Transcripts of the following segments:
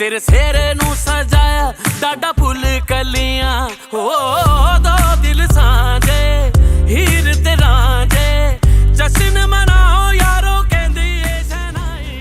तेरे सेरे नू सजाया डाडा फुल कलियां हो दो दिल सांझे हीर ते रांझे जश्न मनाओ यारो कहंदी ए शहनाई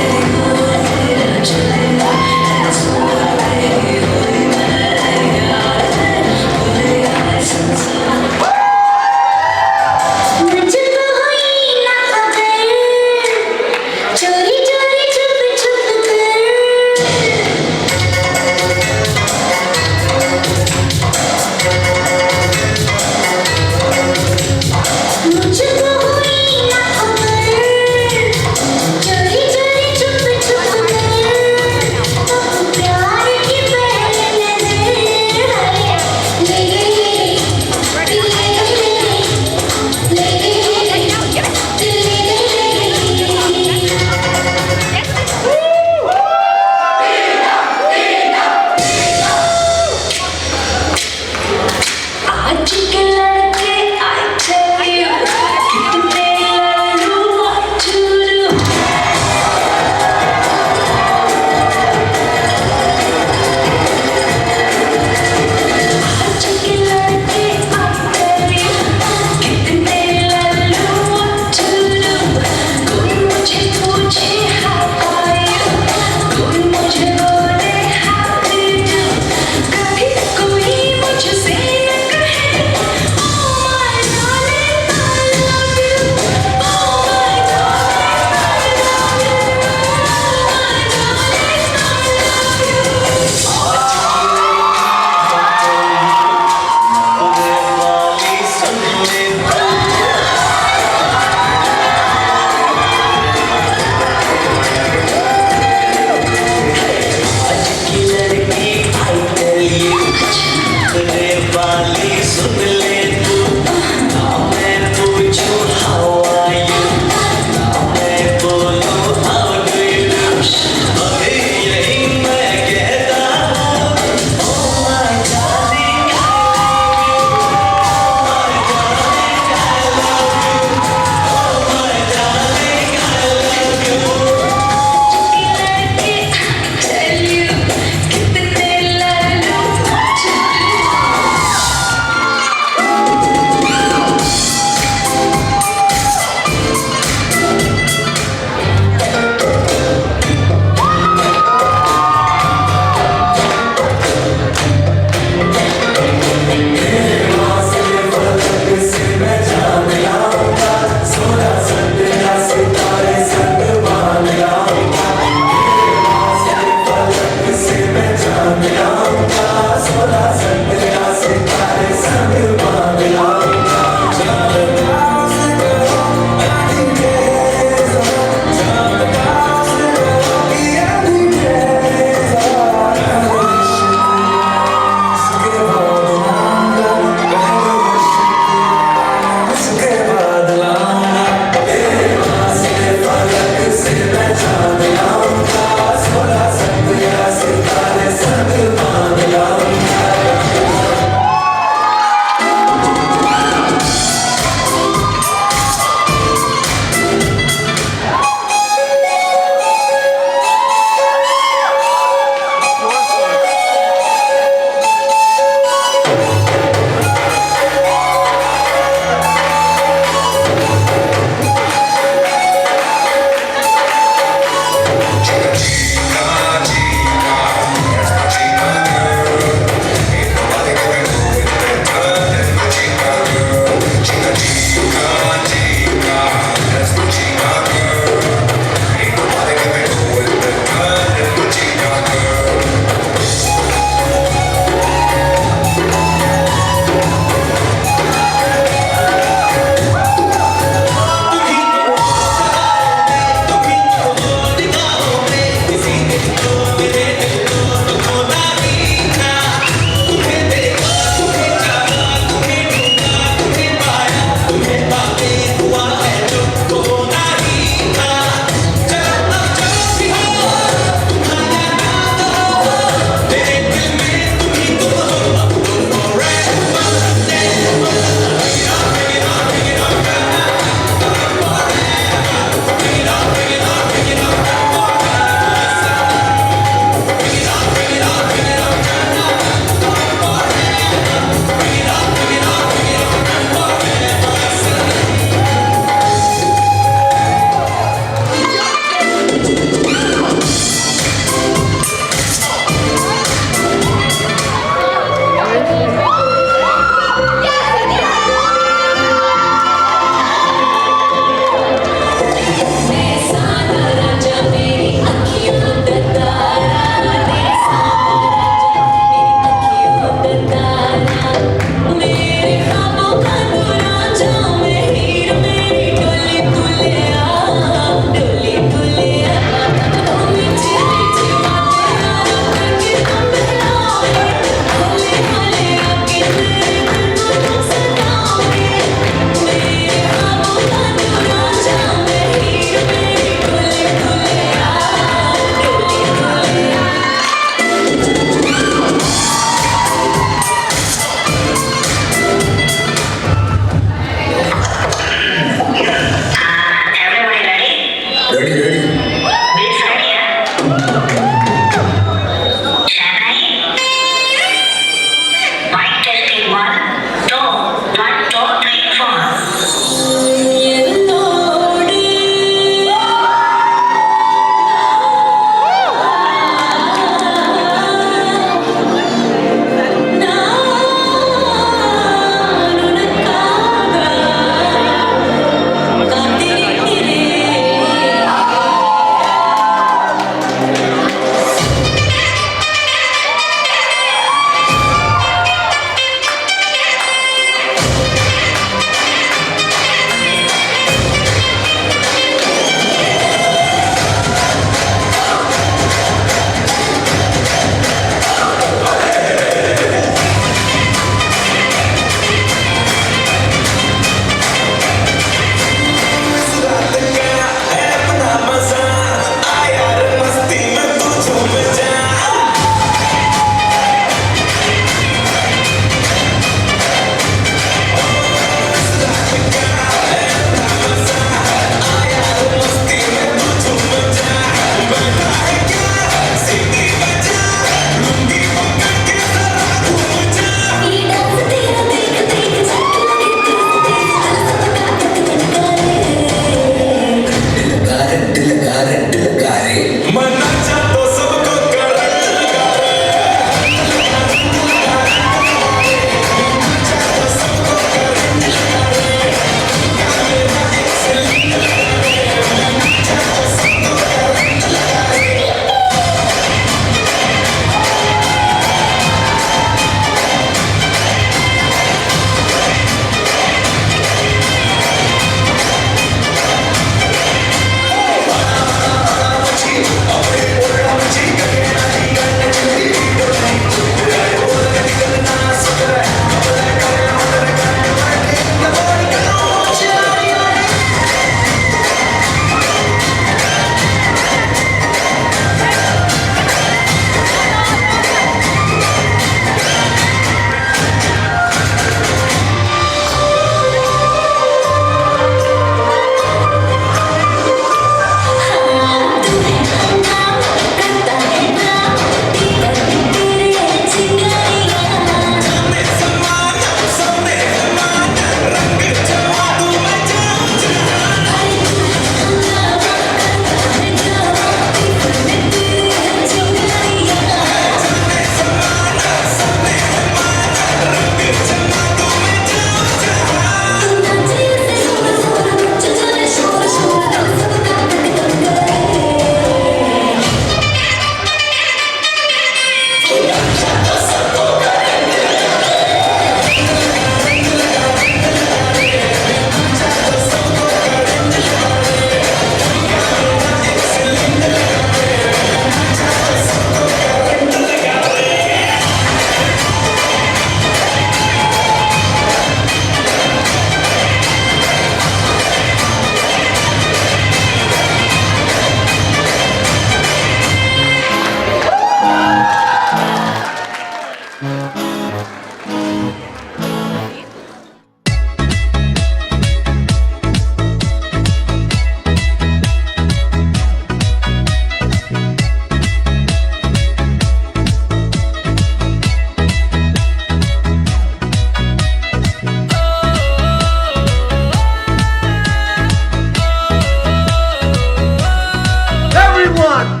everyone.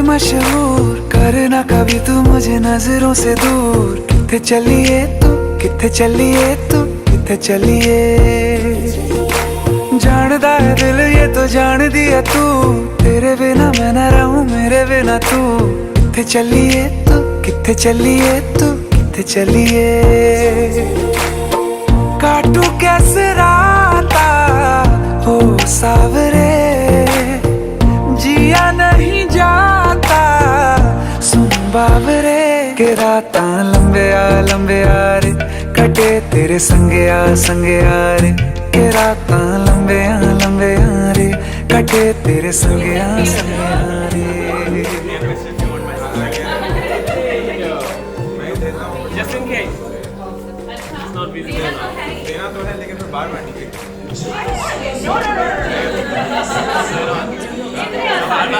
मशहूर करना कभी तू मुझे नजरों से दूर। किथे चलिए तू, किथे चलिए तू, किथे चलिए। जानदा है दिल ये तो जान दिया तू, तेरे बिना मैं न रहूं मेरे बिना तू। किथे चलिए तू, किथे चलिए तू, किथे चलिए। काटू कैसे राता हो सावरे, जिया नहीं जाता सुन बाबरे। के राता लंबे आ रे, कटे तेरे संगे आ रे। के राता लंबे आ रे, कटे तेरे संगे आ रे। Just in case. It's not visible. देना तो है लेकिन फिर बार-बार नहीं देंगे।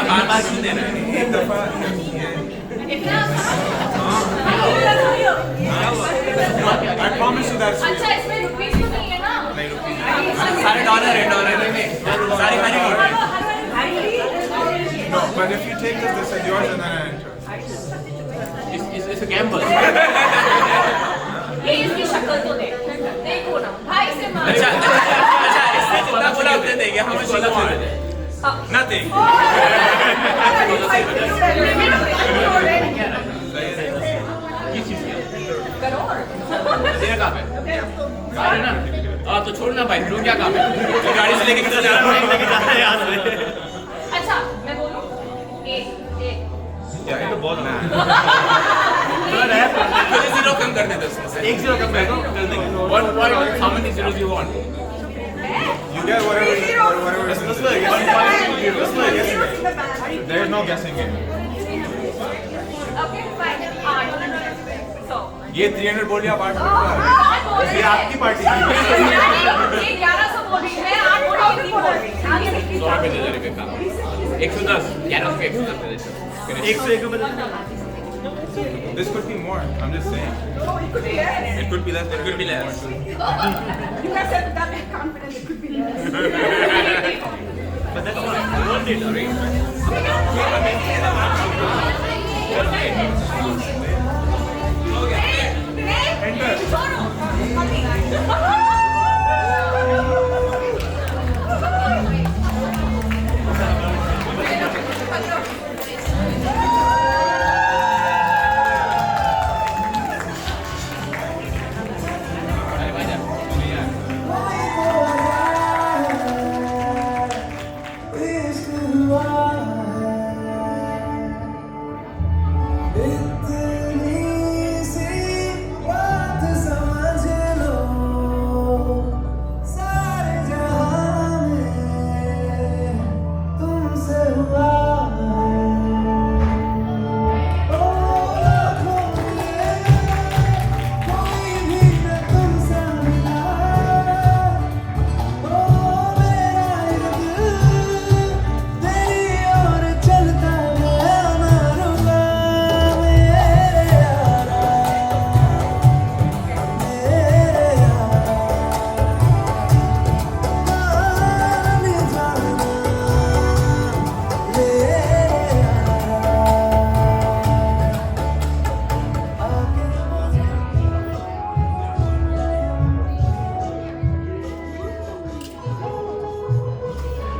बार-बार क्यों देना है? एक दफा नहीं है। I promise you that's अच्छा इसमें रुपीस तो नहीं है ना? नहीं रुपीस। सारे डॉलर नहीं। सारी dollar. No, but if you take this is yours and then I enjoy. It's a gamble. ये इसकी शक्ल तो देखो ना भाई से मार। अच्छा इससे जितना बोला आप दे देंगे हम उसको वांट nothing ये चीज तेरा काम है ना तो छोड़ना भाई तू क्या काम है गाड़ी से लेके किधर जा रहा है यहाँ से। अच्छा मैं बोलूं एक क्या ये तो बहुत है तो जीरो कम कर दे एक जीरो कम कर दो what how many zeros you want you get whatever let's play guessing there is no guessing game okay fine so ये 300 बोल दिया 800 ये आपकी पार्टी ये 1100 बोल रही है 8 बोल रही है आगे 100 रुपए दे दे काम 110 11 रुपए 110 दे दे 101 रुपए This could be more. I'm just saying. No, it could be less. It could be less. It could be less. You guys have that confidence. It could be less. But that's not worth it, right? This could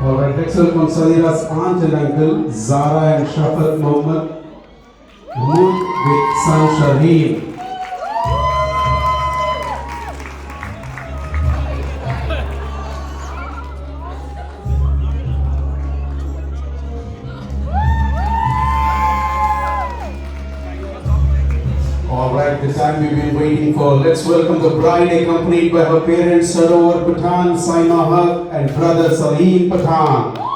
All right, let's welcome Sadira's aunt and uncle, Zara and Shafat Mohammed, Mahmood with son Shaheen. All right, the time we've been waiting for. Let's welcome the bride accompanied by her parents Sarovar Pathan, Saima Haq and brother Salim Pathan.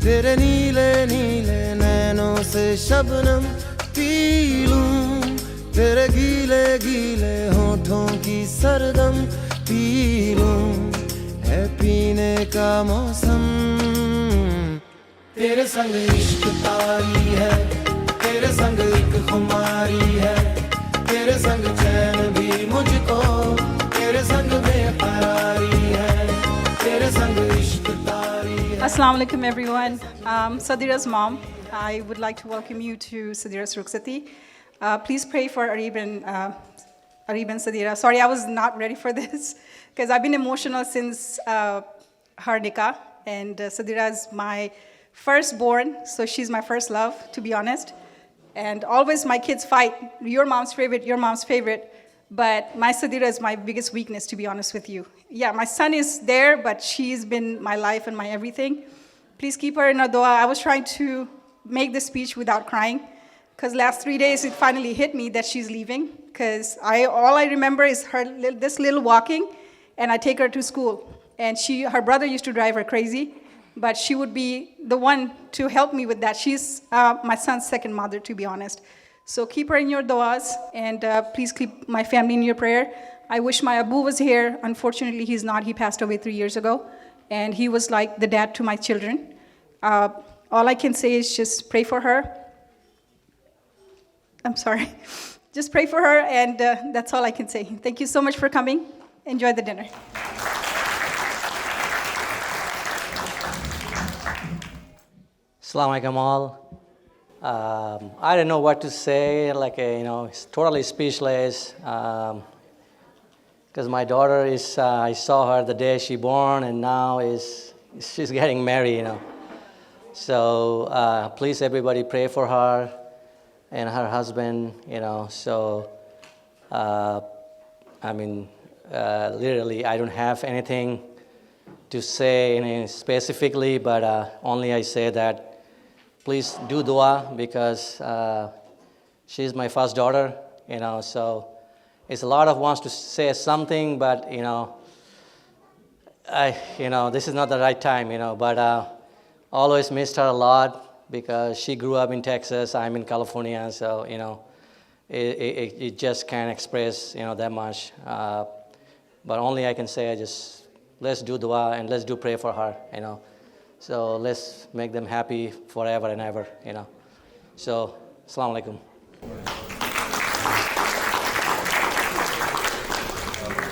तेरे नीले नीले नैनों से Shabnam P लूं, तेरे गीले गीले होठों की सरगम पी लूं, है पीने का मौसम। तेरे संग इश्क तारी है, तेरे संग एक खुमारी है, तेरे संग चैन भी मुझको, तेरे संग बेकरारी है, तेरे संग इश्क तारी है। Assalamu alaikum everyone. Sadira's mom. I would like to welcome you to Sadira's Rukhsati. Please pray for Arib and Sadira. Sorry, I was not ready for this because I've been emotional since her nikah, and Sadira is my firstborn, so she's my first love, to be honest. And always my kids fight, your mom's favorite, your mom's favorite. But my Sadira is my biggest weakness, to be honest with you. Yeah, my son is there, but she's been my life and my everything. Please keep her in our dua. I was trying to make this speech without crying, because last 3 days it finally hit me that she's leaving, because all I remember is this little walking, and I take her to school. And her brother used to drive her crazy, but she would be the one to help me with that. She's my son's second mother, to be honest. So keep her in your du'as, and please keep my family in your prayer. I wish my Abu was here. Unfortunately, he's not. He passed away 3 years ago, and he was like the dad to my children. All I can say is just pray for her. I'm sorry. Just pray for her, and that's all I can say. Thank you so much for coming. Enjoy the dinner. Assalamu alaikum all. I don't know what to say, it's totally speechless. Because my daughter is, I saw her the day she born, and now she's getting married, So please everybody pray for her and her husband, So, literally I don't have anything to say specifically, but only I say that please do dua, because she's my first daughter, so it's a lot of wants to say something, but this is not the right time, but always missed her a lot, because she grew up in Texas, I'm in California, so it just can't express that much, but only I can say let's do dua and let's do pray for her, So let's make them happy forever and ever, So, Assalamu alaikum.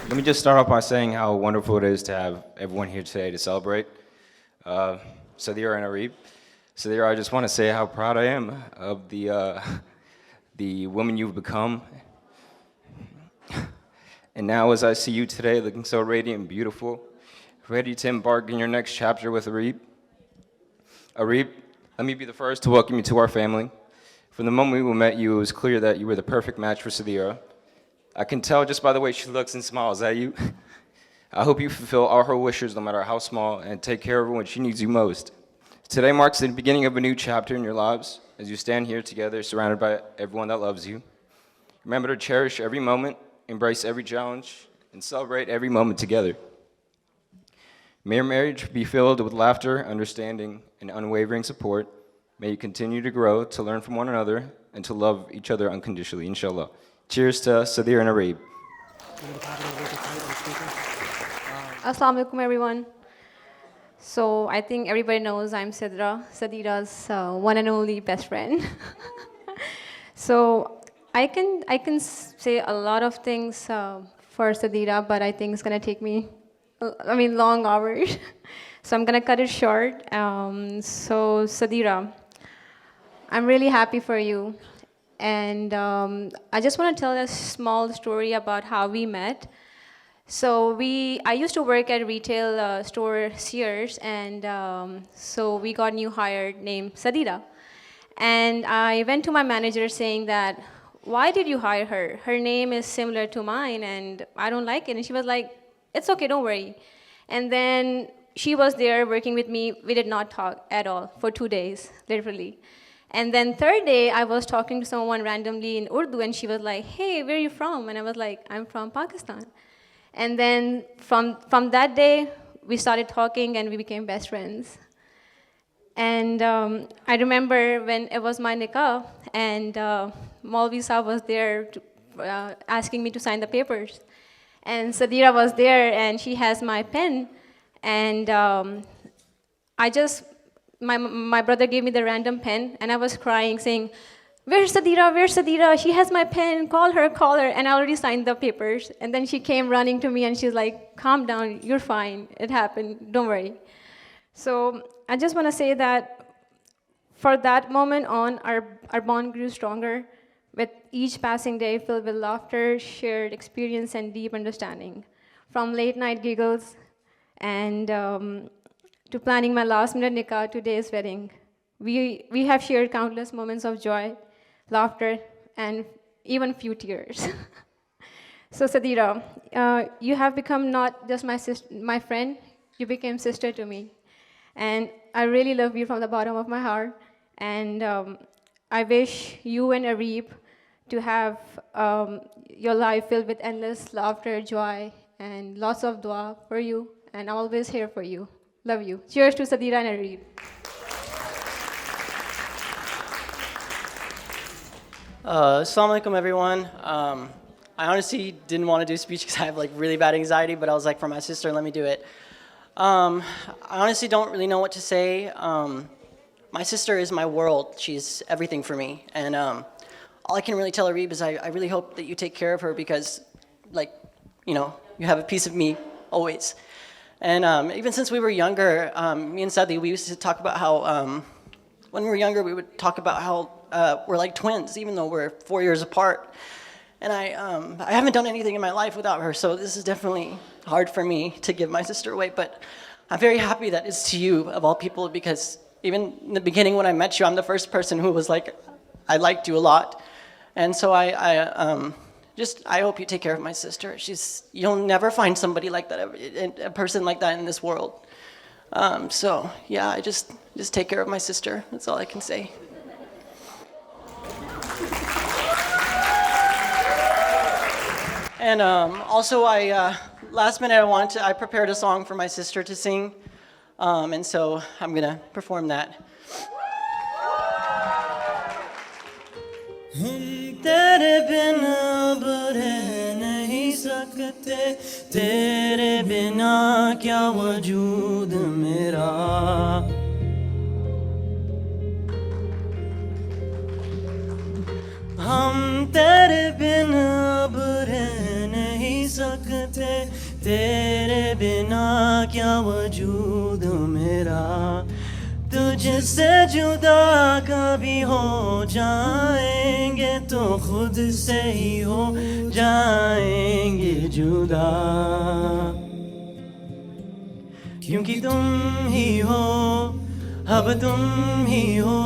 Let me just start off by saying how wonderful it is to have everyone here today to celebrate Sadira and Arib. Sadira, I just want to say how proud I am of the woman you've become. And now as I see you today looking so radiant and beautiful, ready to embark in your next chapter with Arib. Arib, let me be the first to welcome you to our family. From the moment we met you, it was clear that you were the perfect match for Sadira. I can tell just by the way she looks and smiles at you. I hope you fulfill all her wishes, no matter how small, and take care of her when she needs you most. Today marks the beginning of a new chapter in your lives as you stand here together, surrounded by everyone that loves you. Remember to cherish every moment, embrace every challenge, and celebrate every moment together. May your marriage be filled with laughter, understanding, and unwavering support. May you continue to grow, to learn from one another, and to love each other unconditionally, inshallah. Cheers to Sadira and Arib. Assalamu alaikum, everyone. So I think everybody knows I'm Sadira's one and only best friend. So I can say a lot of things for Sadira, but I think it's gonna take me long hours. So I'm gonna cut it short. So Sadira, I'm really happy for you. And I just want to tell a small story about how we met. So I used to work at retail store Sears, and so we got a new hire named Sadira. And I went to my manager saying that, why did you hire her? Her name is similar to mine, and I don't like it. And she was like, it's okay, don't worry. And then she was there working with me. We did not talk at all for 2 days, literally. And then third day, I was talking to someone randomly in Urdu, and she was like, hey, where are you from? And I was like, I'm from Pakistan. And then from that day, we started talking, and we became best friends. And I remember when it was my nikah, and Maulvi Saab was there asking me to sign the papers. And Sadira was there, and she has my pen. And my brother gave me the random pen, and I was crying, saying, where's Sadira, where's Sadira? She has my pen, call her. And I already signed the papers. And then she came running to me, and she's like, calm down, you're fine. It happened, don't worry. So I just want to say that for that moment on, our bond grew stronger, with each passing day filled with laughter, shared experience, and deep understanding. From late night giggles and to planning my last minute nikah to today's wedding. We have shared countless moments of joy, laughter, and even few tears. So Sadira, you have become not just my friend, you became sister to me. And I really love you from the bottom of my heart. And I wish you and Arib to have your life filled with endless laughter, joy, and lots of dua for you, and I'm always here for you. Love you. Cheers to Sadira and Areeb. Assalamu alaikum, everyone. I honestly didn't want to do a speech because I have like really bad anxiety, but I was like, for my sister, let me do it. I honestly don't really know what to say. My sister is my world. She's everything for me. And all I can really tell Areeb is I really hope that you take care of her because, like, you know, you have a piece of me always. And even since we were younger, me and Sadi, we used to talk about how, when we were younger, we would talk about how we're like twins, even though we're 4 years apart. And I haven't done anything in my life without her, so this is definitely hard for me to give my sister away, but I'm very happy that it's to you, of all people, because even in the beginning when I met you, I'm the first person who was like, I liked you a lot. And so I hope you take care of my sister. You'll never find somebody like that, a person like that in this world. So yeah, I just take care of my sister. That's all I can say. And also, last minute I prepared a song for my sister to sing, and so I'm gonna perform that. तेरे बिना अब रह नहीं सकते, तेरे बिना क्या वजूद मेरा. हम तेरे बिना अब रह नहीं सकते, तेरे बिना क्या वजूद मेरा. तुझसे जुदा कभी हो जाएंगे तो खुद से ही हो जाएंगे जुदा. क्योंकि तुम ही हो, अब तुम ही हो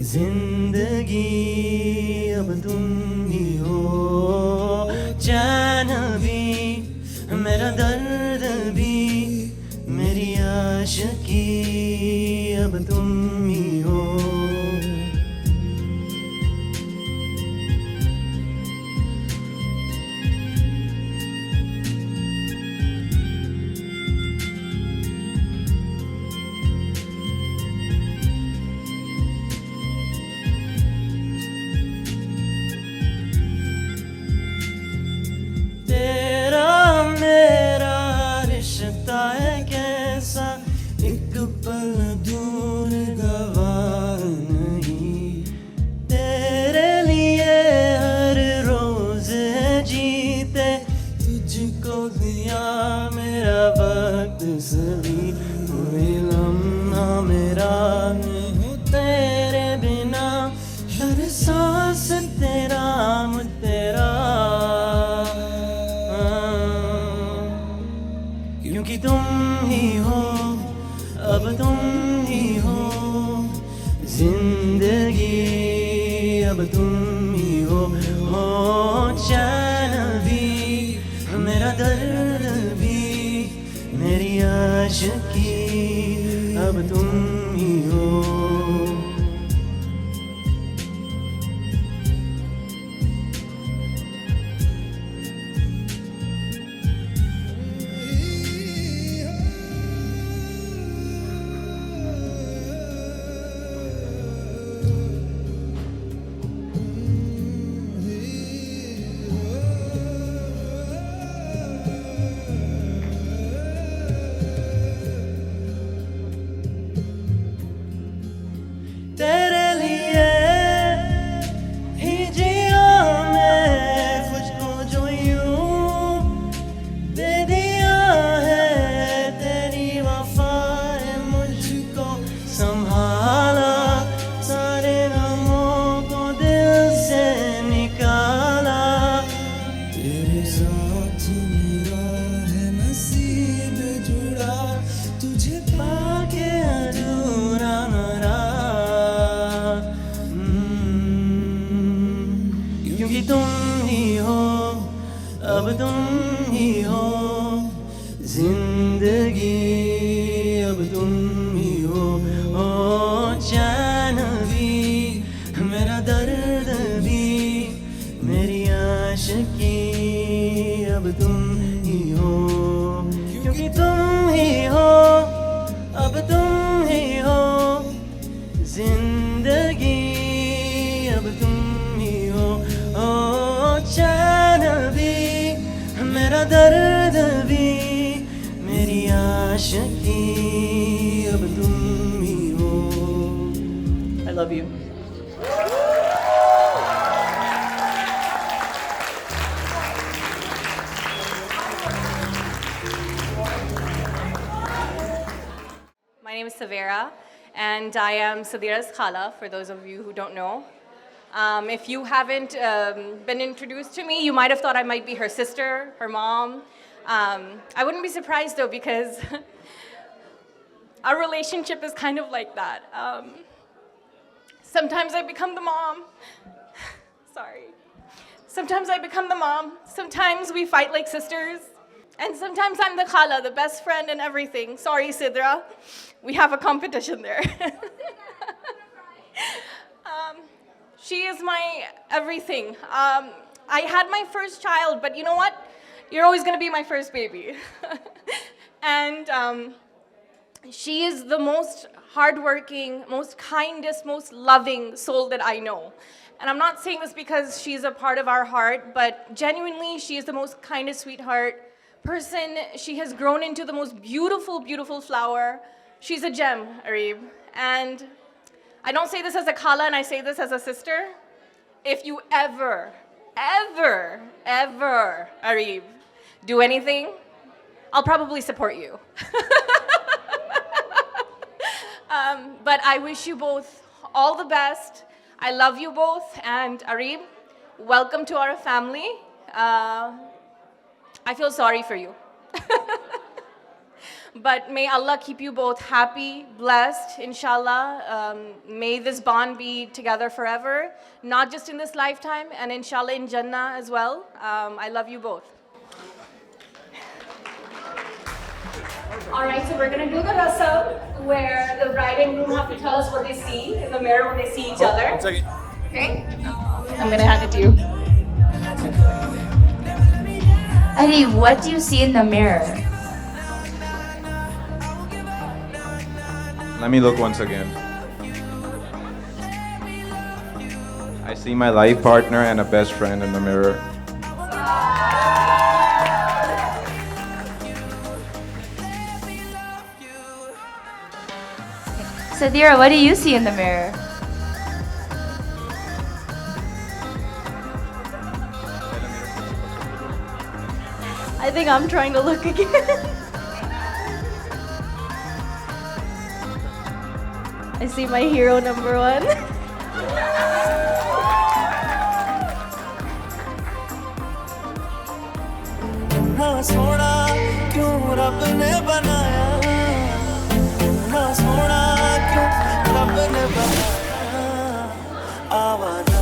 जिंदगी, अब तुम ही हो. चैन भी, मेरा दर्द भी, मेरी आशिकी, अब तुम ही हो. तेरा मेरा रिश्ता है कैसा, एक पल दूर गवार नहीं. तेरे लिए हर रोज है जीते, तुझको दिया मेरा वक्त सभी. कोई लम्हा मेरा नहीं तेरे बिना, हर सांस तेरा तेरा. क्योंकि तुम ही हो, अब तुम ही हो जिंदगी, अब तुम ही हो. चैन भी, मेरा दर्द भी, मेरी आशिकी, अब तुम ही हो. दर्द भी मेरी आशिकी अब तुम ही हो. I love you. My name is Savera, and I am Sadira's Khala, for those of you who don't know. If you haven't been introduced to me, you might have thought I might be her sister, her mom. I wouldn't be surprised though, because our relationship is kind of like that. Sometimes I become the mom. Sorry. Sometimes I become the mom. Sometimes we fight like sisters. And sometimes I'm the Khala, the best friend and everything. Sorry, Sidra. We have a competition there. She is my everything. I had my first child, but you know what? You're always going to be my first baby. And she is the most hardworking, most kindest, most loving soul that I know. And I'm not saying this because she's a part of our heart, but genuinely, she is the most kindest sweetheart person. She has grown into the most beautiful, beautiful flower. She's a gem, Arib. And I don't say this as a Khala, and I say this as a sister. If you ever, Arib, do anything, I'll probably support you. But I wish you both all the best. I love you both, and Arib, welcome to our family. I feel sorry for you. But may Allah keep you both happy, blessed, inshallah. May this bond be together forever, not just in this lifetime, and inshallah in Jannah as well. I love you both. All right, so we're gonna do the rasam, where the bride and groom have to tell us what they see in the mirror when they see each other. Okay? I'm gonna hand it to you. Ari, what do you see in the mirror? Let me look once again. I see my life partner and a best friend in the mirror. Sadira, what do you see in the mirror? I think I'm trying to look again. I see my hero number one. ना सोना क्यों रब ने बनाया, ना सोना क्यों रब ने बनाया. आवाज़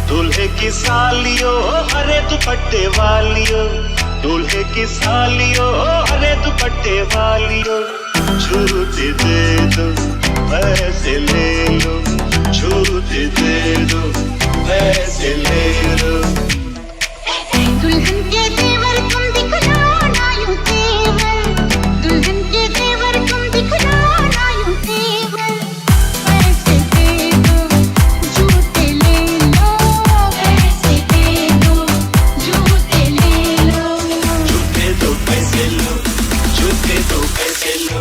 दूल्हे की सालियो हरे दुपट्टे वालियो, दूल्हे की सालियो हरे दुपट्टे वालियो. छूते दे दो पैसे ले लो, छूते दे दो पैसे ले लो. दुल्हन के तेवर तुम दिखला ना यूं तेवर, दुल्हन के तेवर तुम दिखला ना यूं तेवर. पैसे दे दो जूते ले लो, पैसे दे दो जूते ले लो. जूते दो पैसे लो, जूते दो पैसे लो.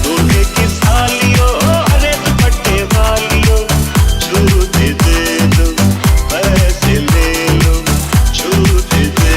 दूल्हे की सालियो हरे दुपट्टे वालियो, जूते दे दो पैसे ले लो, जूते दे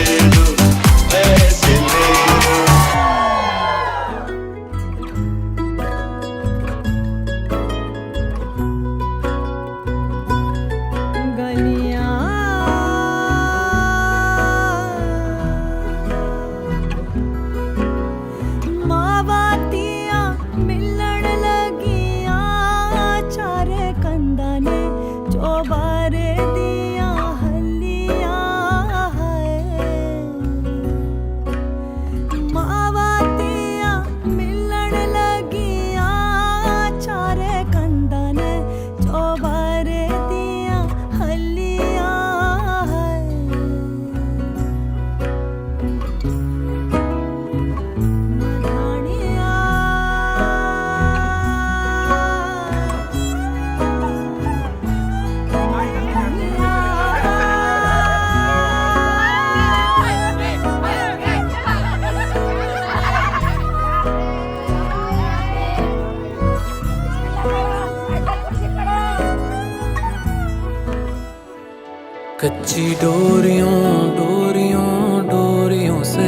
कच्ची डोरियों डोरियों डोरियों से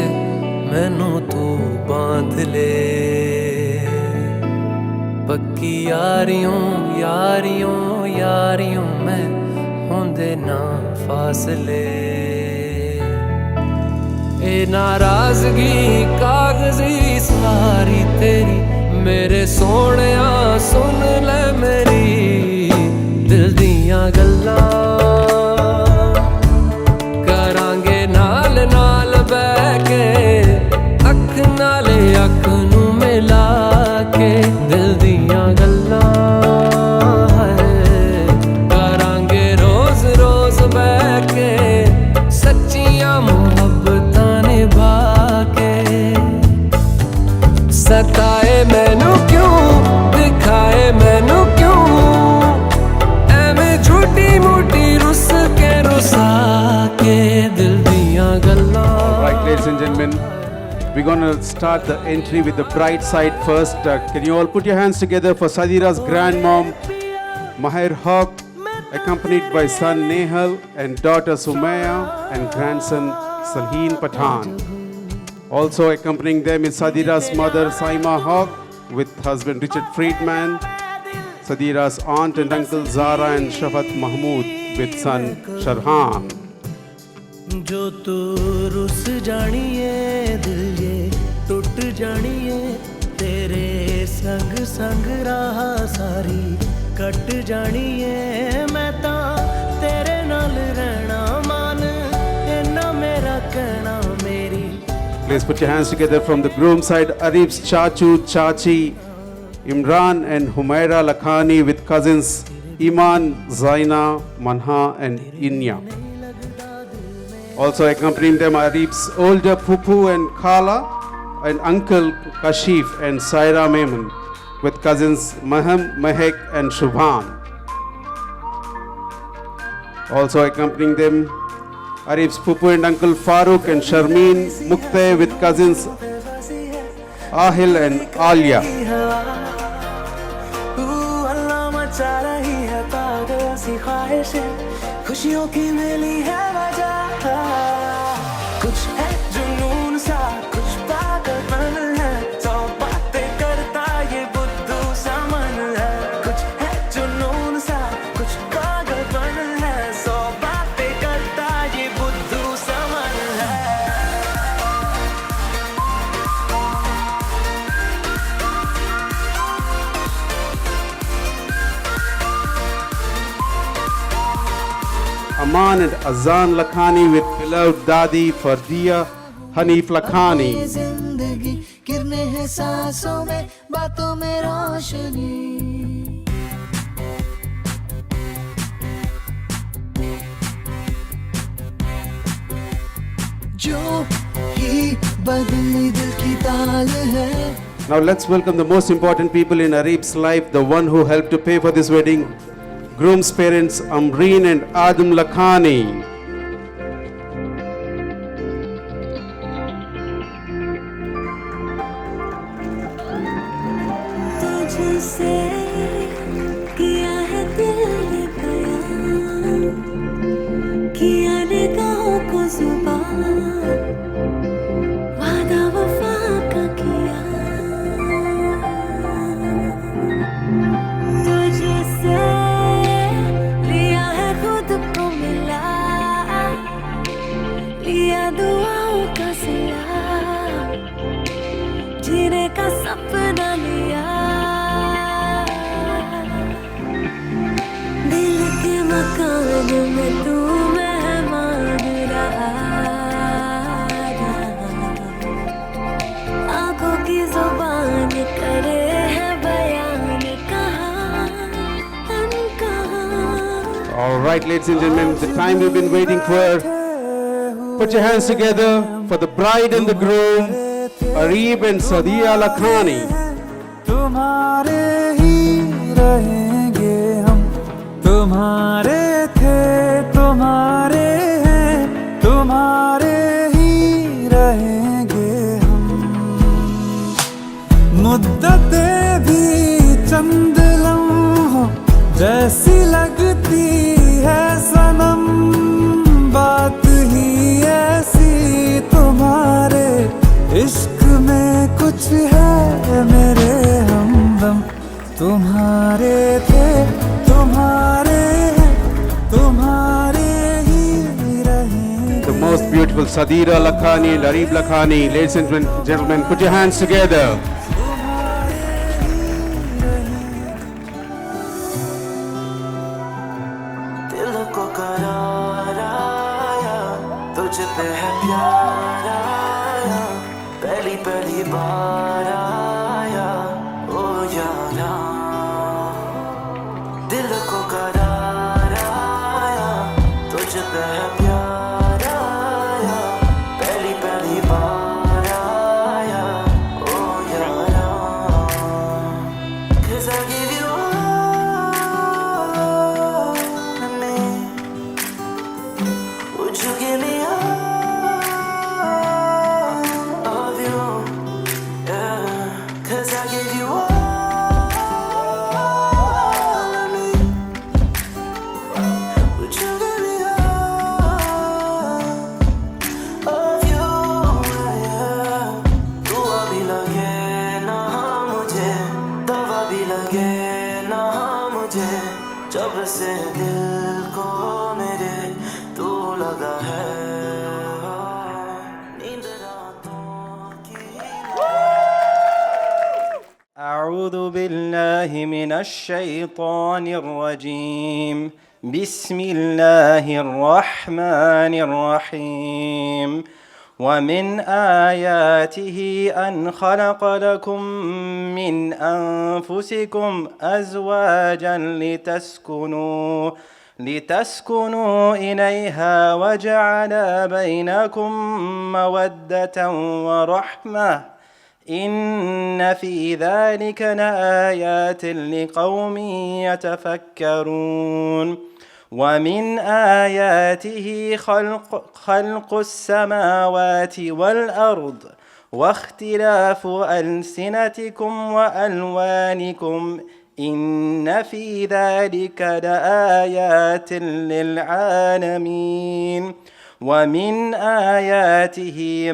मैनू तू बांध ले, पक्की यारियों यारियों यारियों में होंदे ना फासले। ए नाराजगी कागजी सारी तेरी मेरे सोहणिया सुन ले मेरी दिल दियां गल्लां करांगे नाल नाल बैठ के अख नाले अख नू मिला के दिल दियां गल्लां करांगे रोज रोज बैठ के सच्चियां मुहब्बतां निभा के। सताए मैनू क्यों दिखाए मैनू क्यों एवें झूठी मूठी रुस के रुसा के दिल दियां गल्लां। Right, ladies and gentlemen, we're going to start the entry with the bride side first. Can you all put your hands together for Sadira's grandmom, Mahir Haq, accompanied by son Nehal and daughter Sumaya and grandson Salheen Pathan. Also accompanying them is Sadira's mother Saima Haq with husband Richard Friedman, Sadira's aunt and uncle Zara and Shafat Mahmood with son Sharhan. जो तू रुस जानी है दिल ये टूट जानी है तेरे संग संग राह सारी कट जानी है मैं ता तेरे नाल रहना मान इन्ना मेरा कहना मेरी। Please put your hands together from the groom side. Arif's Chachu, Chachi, Imran and Humaira Lakhani with cousins Iman, Zaina, Manha and Inya. Also accompanying them are Arif's older Pupu and Khala and uncle Kashif and Saira Memun with cousins Maham, Mehek and Shubhan. Also accompanying them Arif's Pupu and uncle Farooq and Sharmeen Muktay with cousins Ahil and Alia. अल्लाह मचा रही है पागल सी ख्वाहिशें खुशियों की मिली है वजह कुछ है जुनून सा कुछ पागलपन है सौ बातें करता ये बुद्धू सा मन है कुछ है जुनून सा कुछ पागलपन है सौ बातें करता ये बुद्धू सा मन है। Aman and Azan Lakhani with beloved Dadi Fardia Hanif Lakhani. जिंदगी किरने हैं सांसों में बातों में रोशनी जो ही बदली दिल की ताल है। Now let's welcome the most important people in Arif's life, the one who helped to pay for this wedding, groom's parents Amreen and Adam Lakhani. तुझसे किया है दिल ने बयान किया निगाहों को जुबान वादा वफा का किया तुझसे लिया है खुद को मिला लिया दुआओं का सिला जीने का सपना लिया दिल के मकान में तू मेहमान रहा आंखों की जुबान करे है बयान कहाँ अनकहाँ। All right, ladies and gentlemen, the time we've been waiting for. Put your hands together for the bride and the groom, Arif and Sadia Lakhani. तुम्हारे ही रहेंगे हम तुम्हारे थे तुम्हारे हैं तुम्हारे ही रहेंगे हम मुद्दतें भी चंद लम्हों जैसी लगती है सनम इश्क में कुछ है मेरे हमदम, तुम्हारे थे तुम्हारे हैं, तुम्हारे ही रहेंगे. The most beautiful Sadeera Lakhani and Arib Lakhani. Ladies and gentlemen, put your hands together. दिल को करार आया, तुझ पे है प्यार आया, पहली पहली बार आया, ओ यारा. दिल को करार आया, तुझ पे है प्यार आया, पहली पहली बार आया, ओ यारा. 'Cause I give you all of me. Would you give me all of you? Yeah. 'Cause I give you all of me. Would you give me all of you? Yeah. दुआ भी लगे ना मुझे, दवा भी लगे ना मुझे, जब से दिल को मेरे तू लगा है. नींद रातों की. أعوذ بالله من الشيطان الرجيم. بسم الله الرحمن الرحيم. ومن آياته أن خلق لكم من أنفسكم أزواجا لتسكنوا إليها وجعل بينكم مودة ورحمة إن في ذلك لآيات لقوم يتفكرون. ومن آياته خلق السماوات والأرض واختلاف ألسنتكم وألوانكم إن في ذلك لآيات للعالمين. ومن آياته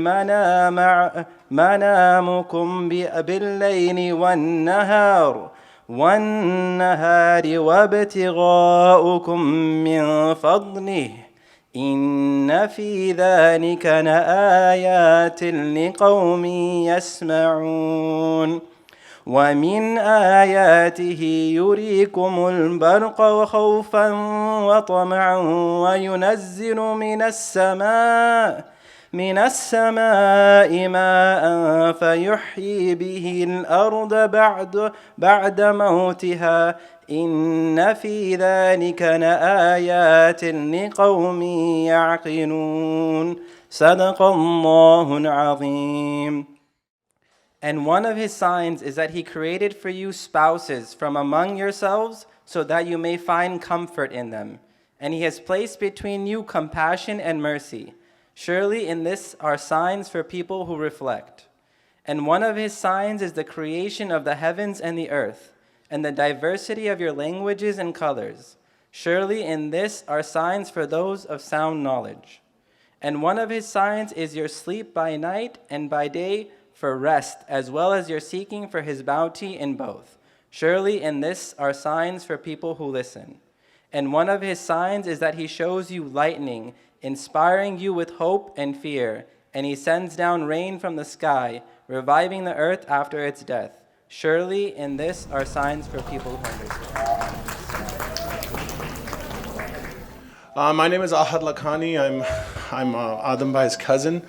منامكم بالليل والنهار وابتغاؤكم من فضله إن في ذلك لآيات لقوم يسمعون. ومن آياته يريكم البرق خوفا وطمعا وينزل من السماء ماء فيحيي به الأرض بعد موتها إن في ذلك لآيات لقوم يعقلون. صدق الله العظيم. And one of his signs is that he created for you spouses from among yourselves so that you may find comfort in them. And he has placed between you compassion and mercy. Surely in this are signs for people who reflect. And one of his signs is the creation of the heavens and the earth, and the diversity of your languages and colors. Surely in this are signs for those of sound knowledge. And one of his signs is your sleep by night and by day for rest, as well as your seeking for his bounty in both. Surely in this are signs for people who listen. And one of his signs is that he shows you lightning, inspiring you with hope and fear, and he sends down rain from the sky, reviving the earth after its death. Surely in this are signs for people who understand. My name is Ahad Lakhani. I'm Adam Bhai's cousin,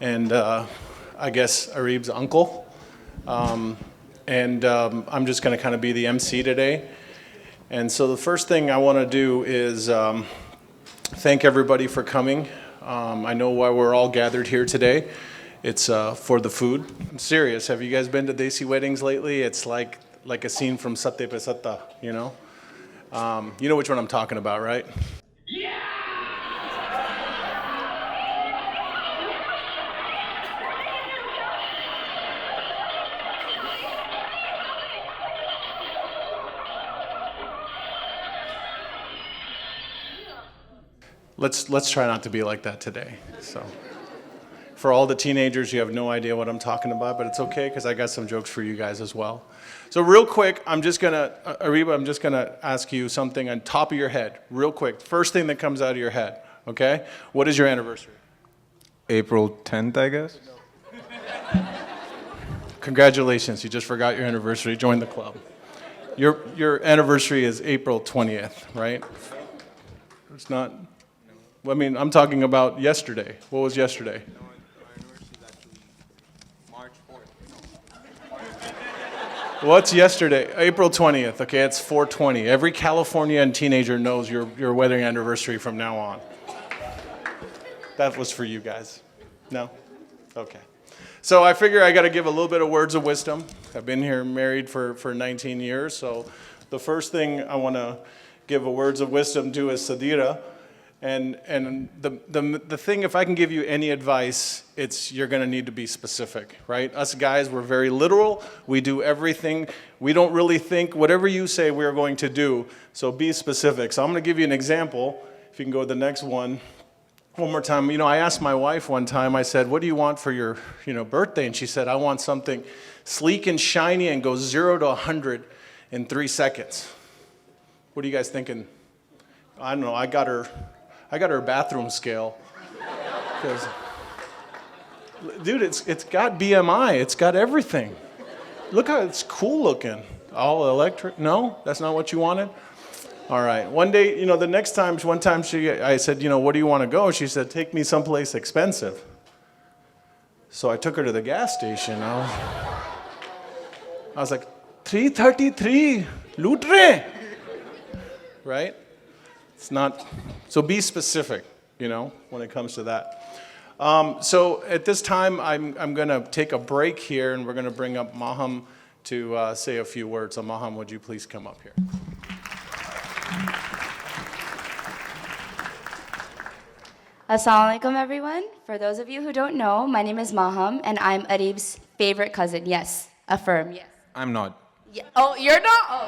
and I guess Arib's uncle. I'm just going to kind of be the MC today. And so the first thing I want to do is thank everybody for coming. I know why we're all gathered here today. It's for the food. I'm serious. Have you guys been to Desi weddings lately? It's like a scene from Satte Pe Satta, you know? You know which one I'm talking about, right? Let's try not to be like that today. So, For all the teenagers, you have no idea what I'm talking about, but it's okay because I got some jokes for you guys as well. So real quick, Ariba, I'm just gonna ask you something on top of your head, real quick. First thing that comes out of your head, okay? What is your anniversary? April 10th, I guess. Congratulations, you just forgot your anniversary. Join the club. Your anniversary is April 20th, right? It's not. I mean, I'm talking about yesterday. What was yesterday? No, our anniversary is actually March 4th. What's yesterday? April 20th. Okay, it's 420. Every Californian teenager knows your wedding anniversary from now on. That was for you guys. No? Okay. So I figure I got to give a little bit of words of wisdom. I've been here married for 19 years, so the first thing I want to give a words of wisdom to is Sadira. And the thing, if I can give you any advice, it's you're going to need to be specific, right? Us guys, we're very literal. We do everything. We don't really think. Whatever you say, we're going to do. So be specific. So I'm going to give you an example. If you can go to the next one. One more time. You know, I asked my wife one time, I said, what do you want for your birthday? And she said, I want something sleek and shiny and goes 0 to 100 in 3 seconds. What are you guys thinking? I don't know. I got her bathroom scale. Dude, it's got BMI. It's got everything. Look how it's cool looking. All electric. No? That's not what you wanted? All right. One day, the next time, one time I said, what do you want to go? She said, take me someplace expensive. So I took her to the gas station. I was like, 333, lutre. Right? It's not, so be specific, when it comes to that. So at this time, I'm going to take a break here, and we're going to bring up Maham to say a few words. So Maham, would you please come up here? Assalamualaikum everyone. For those of you who don't know, my name is Maham and I'm Arib's favorite cousin. Yes, affirm, yes. I'm not. Yeah. Oh, you're not? Oh.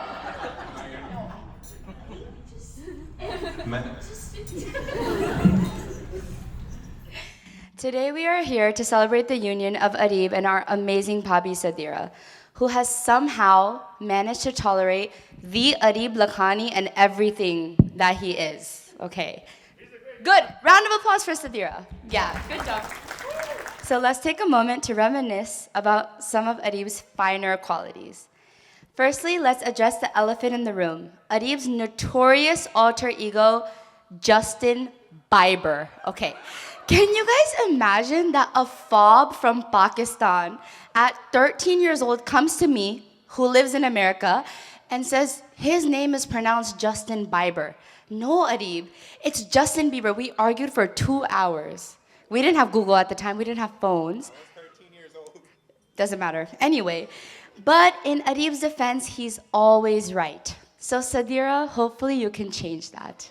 Today we are here to celebrate the union of Arib and our amazing Bhabhi Sadira, who has somehow managed to tolerate the Arib Lakhani and everything that he is. Okay. Good. Round of applause for Sadira. Yeah, good job. So let's take a moment to reminisce about some of Arib's finer qualities. Firstly, let's address the elephant in the room. Arib's notorious alter ego, Justin Bieber. Okay. Can you guys imagine that a fob from Pakistan at 13 years old comes to me, who lives in America, and says his name is pronounced Justin Bieber? No, Arib, it's Justin Bieber. We argued for 2 hours. We didn't have Google at the time. We didn't have phones. I was 13 years old. Doesn't matter. Anyway, but in Arib's defense, he's always right. So Sadira, hopefully you can change that.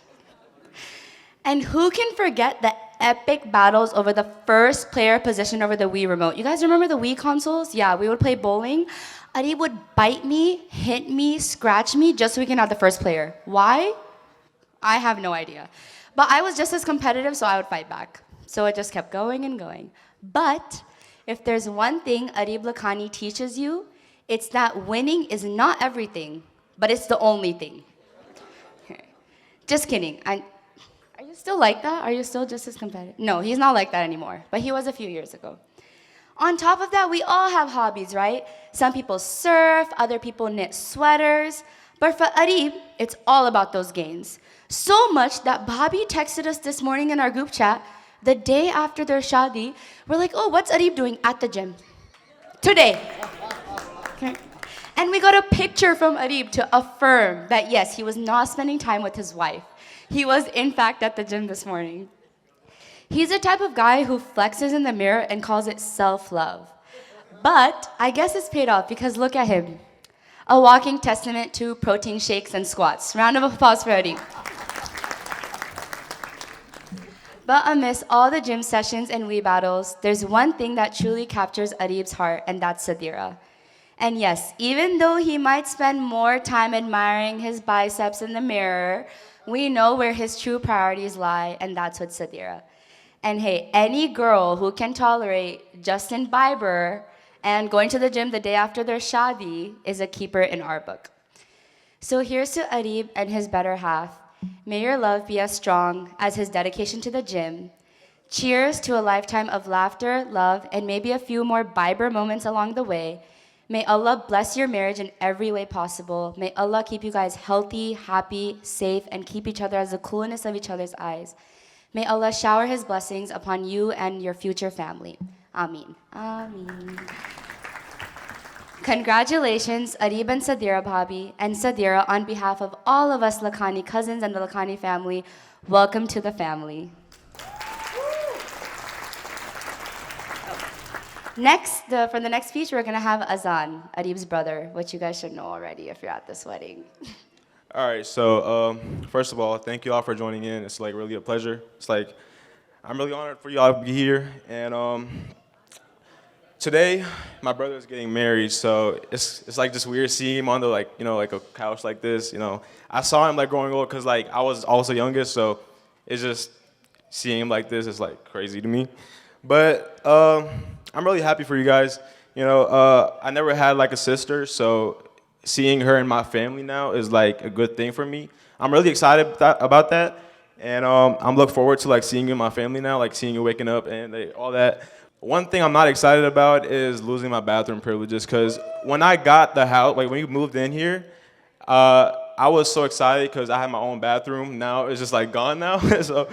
And who can forget the epic battles over the first player position over the Wii remote? You guys remember the Wii consoles? Yeah, we would play bowling. Arib would bite me, hit me, scratch me just so we can have the first player. Why? I have no idea. But I was just as competitive, so I would fight back. So it just kept going and going. But if there's one thing Arib Lakhani teaches you, it's that winning is not everything, but it's the only thing. Okay. Just kidding. Are you still like that? Are you still just as competitive? No, he's not like that anymore, but he was a few years ago. On top of that, we all have hobbies, right? Some people surf, other people knit sweaters. But for Arib, it's all about those gains. So much that Bhabhi texted us this morning in our group chat, the day after their shadi. We're like, oh, what's Arib doing at the gym? Today. Okay. And we got a picture from Arib to affirm that, yes, he was not spending time with his wife. He was, in fact, at the gym this morning. He's the type of guy who flexes in the mirror and calls it self-love. But I guess it's paid off because look at him. A walking testament to protein shakes and squats. Round of applause for Arib. But amidst all the gym sessions and Wii battles, there's one thing that truly captures Arib's heart, and that's Sadira. And yes, even though he might spend more time admiring his biceps in the mirror, we know where his true priorities lie, and that's with Sadira. And hey, any girl who can tolerate Justin Bieber and going to the gym the day after their shadi is a keeper in our book. So here's to Arib and his better half. May your love be as strong as his dedication to the gym. Cheers to a lifetime of laughter, love, and maybe a few more Bieber moments along the way. May Allah bless your marriage in every way possible. May Allah keep you guys healthy, happy, safe, and keep each other as the coolness of each other's eyes. May Allah shower His blessings upon you and your future family. Ameen. Ameen. Congratulations, Arib and Sadira Bhabhi, and Sadira, on behalf of all of us Lakhani cousins and the Lakhani family, welcome to the family. Next, for the next feature, we're gonna have Azan, Arib's brother, which you guys should know already if you're at this wedding. All right, so first of all, thank you all for joining in. It's like really a pleasure. It's like I'm really honored for y'all to be here. And today, my brother is getting married, so it's like just weird seeing him on the like a couch like this. I saw him like growing old because like I was also youngest, so it's just seeing him like this is like crazy to me. But I'm really happy for you guys. I never had like a sister, so seeing her in my family now is like a good thing for me. I'm really excited about that, and I'm looking forward to like seeing you in my family now, like seeing you waking up and all that. One thing I'm not excited about is losing my bathroom privileges, because when I got the house, like when you moved in here, I was so excited because I had my own bathroom. Now it's just like gone now. So,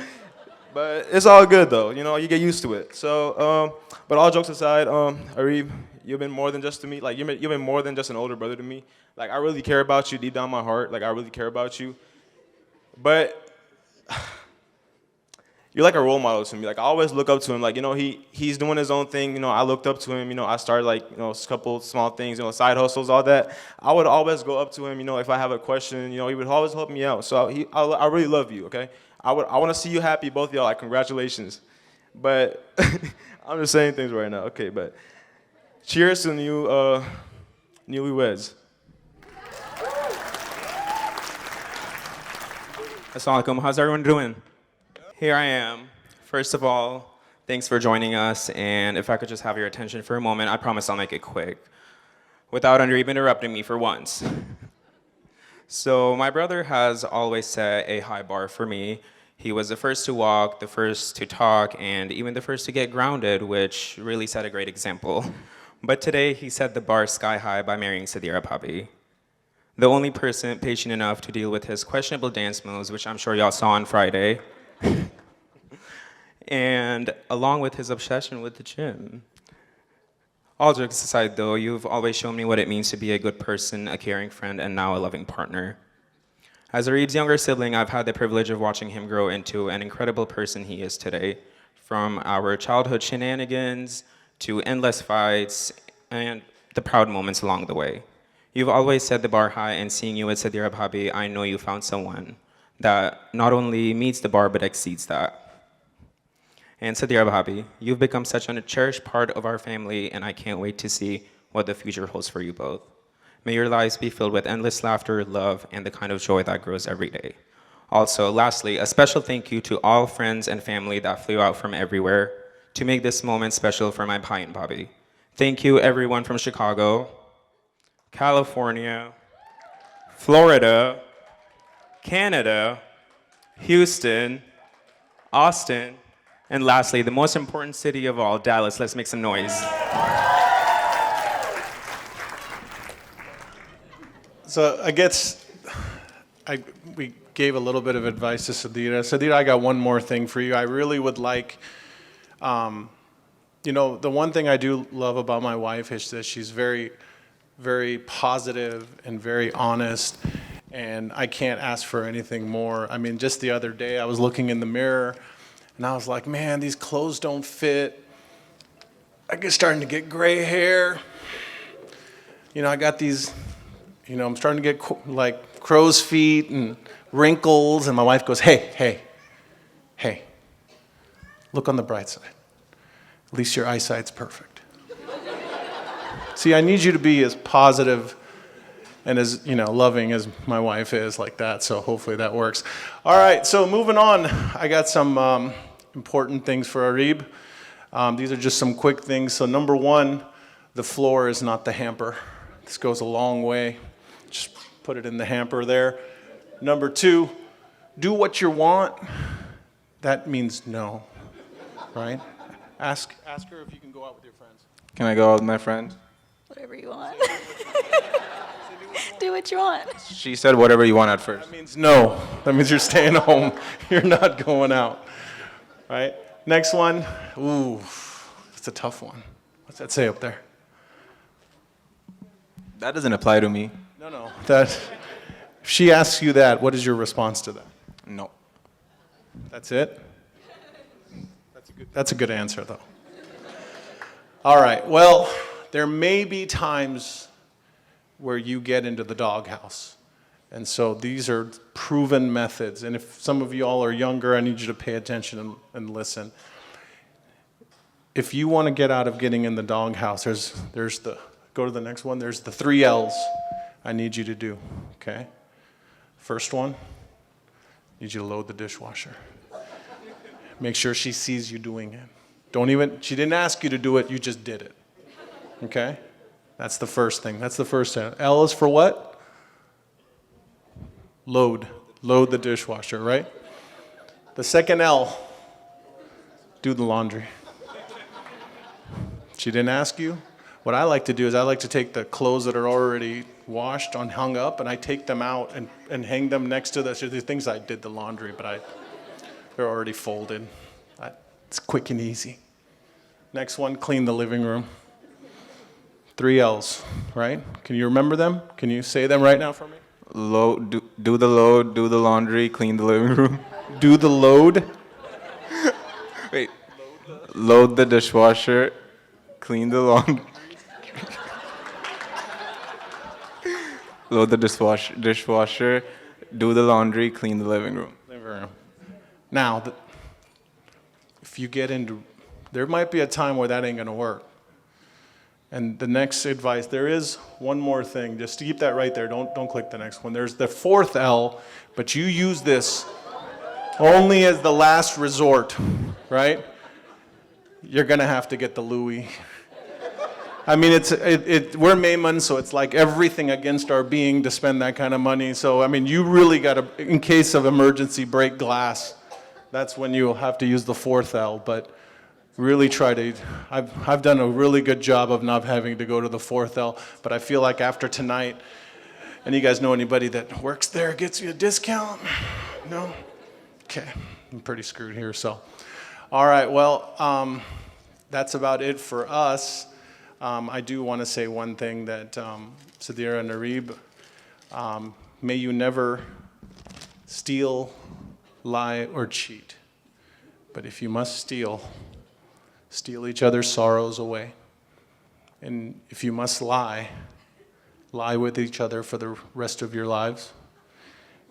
but it's all good though. You get used to it. So, but all jokes aside, Arib, you've been more than just to me. Like you've been more than just an older brother to me. Like I really care about you deep down my heart. Like I really care about you. But you're like a role model to me. Like I always look up to him. Like he's doing his own thing. I looked up to him. I started like a couple small things. Side hustles, all that. I would always go up to him. If I have a question, he would always help me out. So I really love you. Okay. I want to see you happy, both of y'all. Like congratulations. But I'm just saying things right now. Okay. But cheers to newlyweds. Assalamu alaikum. How's everyone doing? Here I am. First of all, thanks for joining us, and if I could just have your attention for a moment, I promise I'll make it quick, without Arib interrupting me for once. So my brother has always set a high bar for me. He was the first to walk, the first to talk, and even the first to get grounded, which really set a great example. But today, he set the bar sky high by marrying Sadira Bhabhi, the only person patient enough to deal with his questionable dance moves, which I'm sure y'all saw on Friday, and along with his obsession with the gym. All jokes aside though, you've always shown me what it means to be a good person, a caring friend, and now a loving partner. As Arib's younger sibling, I've had the privilege of watching him grow into an incredible person he is today, from our childhood shenanigans to endless fights and the proud moments along the way. You've always set the bar high, and seeing you with Sadira Bhabhi, I know you found someone that not only meets the bar but exceeds that. And Sadira Bhabhi, you've become such a cherished part of our family, and I can't wait to see what the future holds for you both. May your lives be filled with endless laughter, love, and the kind of joy that grows every day. Also, lastly, a special thank you to all friends and family that flew out from everywhere to make this moment special for my Bhai and Bhabhi. Thank you everyone from Chicago, California, Florida, Canada, Houston, Austin, and lastly, the most important city of all, Dallas. Let's make some noise. So I guess we gave a little bit of advice to Sadira. Sadira, I got one more thing for you. I really would like, the one thing I do love about my wife is that she's very, very positive and very honest, and I can't ask for anything more. I mean, just the other day I was looking in the mirror and I was like, man, these clothes don't fit. I get starting to get gray hair. I got these, I'm starting to get like crow's feet and wrinkles, and my wife goes, hey, look on the bright side. At least your eyesight's perfect. See, I need you to be as positive and as loving as my wife is like that, so hopefully that works. All right, so moving on, I got some important things for Arib. These are just some quick things. So number one, the floor is not the hamper. This goes a long way. Just put it in the hamper there. Number two, do what you want. That means no, right? Ask her if you can go out with your friends. Can I go out with my friend? Whatever you want. Do what you want. She said whatever you want at first. That means no. That means you're staying home. You're not going out, right? Next one. Ooh, it's a tough one. What's that say up there? That doesn't apply to me. No. That. If she asks you that, what is your response to that? No. That's it? That's a good answer, though. All right. Well, there may be times where you get into the doghouse. And so these are proven methods. And if some of you all are younger, I need you to pay attention and listen. If you want to get out of getting in the doghouse, there's the, go to the next one, there's the 3 L's I need you to do, okay? First one, I need you to load the dishwasher. Make sure she sees you doing it. She didn't ask you to do it, you just did it, okay? That's the first thing. That's the first thing. L is for what? Load. Load the dishwasher, right? The second L, do the laundry. She didn't ask you. What I like to do is I like to take the clothes that are already washed and hung up, and I take them out and hang them next to the things I did the laundry, but they're already folded. It's quick and easy. Next one, clean the living room. 3 L's, right? Can you remember them? Can you say them right now for me? Do the load, do the laundry, clean the living room. Do the load. Wait. Load the dishwasher, clean the laundry. Load the dishwasher, do the laundry, clean the living room. Now, if you get into, there might be a time where that ain't gonna work. And the next advice, there is one more thing, just to keep that right there, don't click the next one. There's the 4th L, but you use this only as the last resort, right? You're gonna have to get the Louis. I mean, we're Mayman, so it's like everything against our being to spend that kind of money. So, I mean, you really gotta, in case of emergency, break glass. That's when you'll have to use the 4th L, but really try to, I've done a really good job of not having to go to the 4th L, but I feel like after tonight, and you guys know anybody that works there, gets you a discount? No? Okay, I'm pretty screwed here, so. All right, well, that's about it for us. I do want to say one thing that Sadira and Arib, may you never steal, lie, or cheat. But if you must steal each other's sorrows away. And if you must lie with each other for the rest of your lives.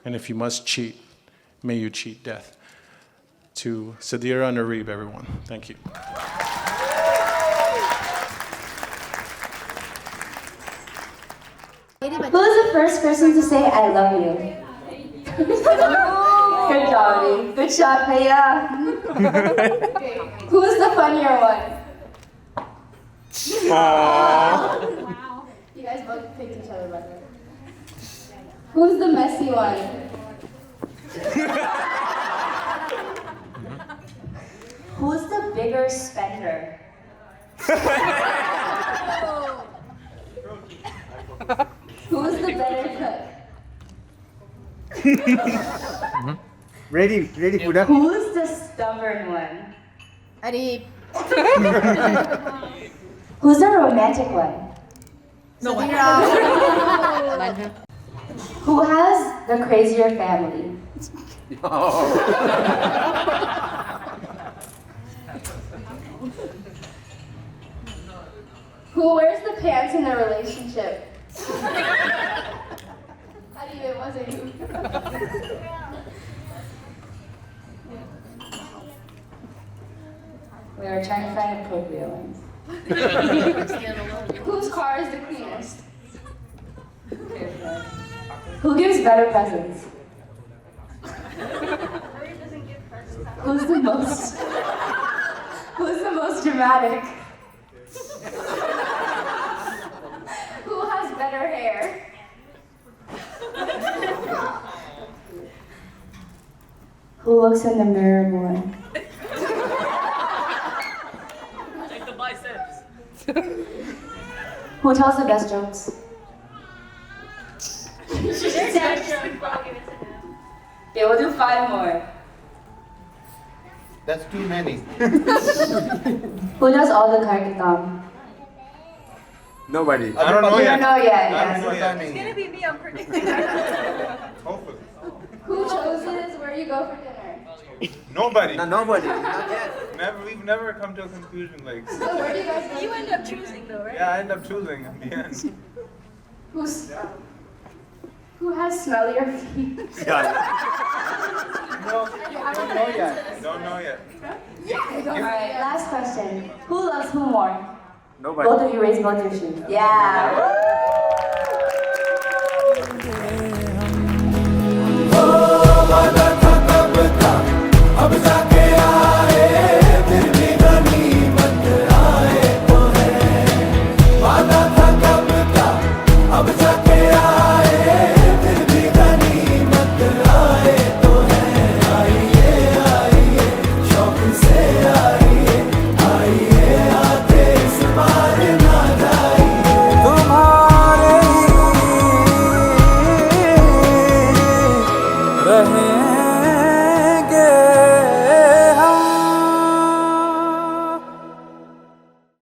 And if you must cheat, may you cheat death. To Sadira and Arib, everyone. Thank you. Who's the first person to say I love you? Good job, Arib. Good shot, Bhaiya. Who's the funnier one? Wow. You guys both picked each other, by the way. Who's the messy one? Who's the bigger spender? Who's the better cook? Ready, Fuda. Who's the stubborn one? Arib. Who's the romantic one? No one. Who has the crazier family? Who wears the pants in a relationship? Arib, it wasn't you. We were trying to find appropriate ones. Whose car is the cleanest? Who gives better presents? Who's the most dramatic? Who has better hair? Who looks in the mirror more? Check the biceps. Who tells the best jokes? Okay, we'll do 5 more. That's too many. Who does all the karkitam? Nobody. I don't know You yet. don't know yet. I don't know yet. It's gonna be me, I'm predicting. Hopefully. Who chooses where you go for dinner? Nobody. No, nobody. Not yet. We've never come to a conclusion like. So where do you guys go? You end up choosing though, right? Yeah, I end up choosing in the end. Who has smellier feet? No, don't know yet. Don't know yet. Alright, last question. Who loves who more? Nobody. Both of you raise both your shoes. Yeah. रहे